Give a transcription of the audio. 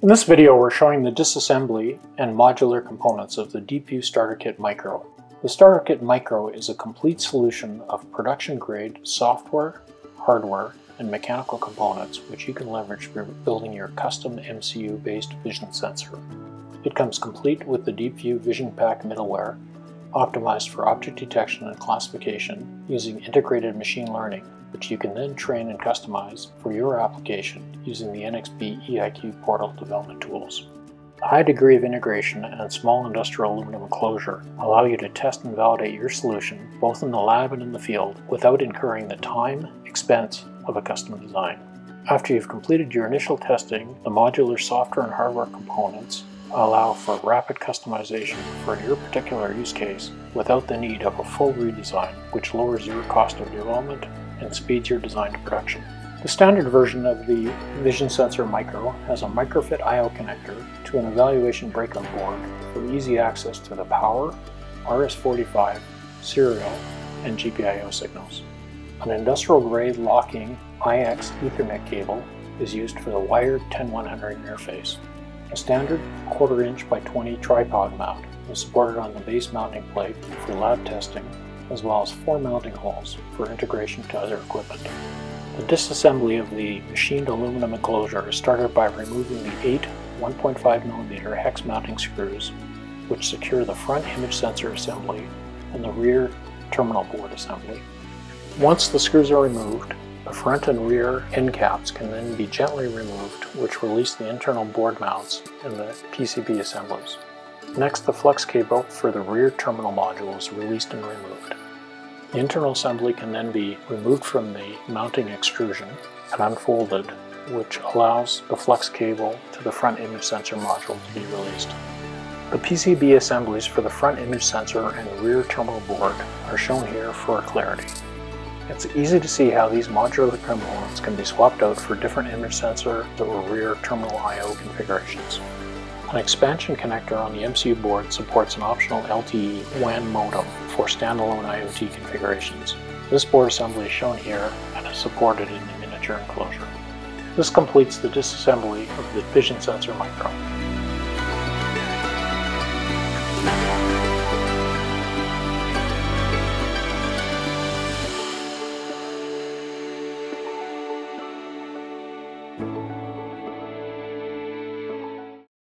In this video, we're showing the disassembly and modular components of the DeepView Starter Kit Micro. The Starter Kit Micro is a complete solution of production-grade software, hardware, and mechanical components which you can leverage for building your custom MCU-based vision sensor. It comes complete with the DeepView Vision Pack middleware, optimized for object detection and classification using integrated machine learning, which you can then train and customize for your application using the NXP EIQ portal development tools. A high degree of integration and small industrial aluminum enclosure allow you to test and validate your solution both in the lab and in the field without incurring the time, expense of a custom design. After you've completed your initial testing, the modular software and hardware components allow for rapid customization for your particular use case without the need of a full redesign, which lowers your cost of development and speeds your design to production. The standard version of the Vision Sensor Micro has a microfit I/O connector to an evaluation breakout board for easy access to the power, RS-45, serial, and GPIO signals. An industrial-grade locking IX Ethernet cable is used for the wired 10100 interface. A standard 1/4 inch by 20 tripod mount is supported on the base mounting plate for lab testing, as well as 4 mounting holes for integration to other equipment. The disassembly of the machined aluminum enclosure is started by removing the 8 1.5mm hex mounting screws which secure the front image sensor assembly and the rear terminal board assembly. Once the screws are removed, the front and rear end caps can then be gently removed, which release the internal board mounts and the PCB assemblies. Next, the flex cable for the rear terminal module is released and removed. The internal assembly can then be removed from the mounting extrusion and unfolded, which allows the flex cable to the front image sensor module to be released. The PCB assemblies for the front image sensor and rear terminal board are shown here for clarity. It's easy to see how these modular components can be swapped out for different image sensor or rear terminal I/O configurations. An expansion connector on the MCU board supports an optional LTE WAN modem for standalone IoT configurations. This board assembly is shown here and is supported in the miniature enclosure. This completes the disassembly of the Vision Sensor Micro.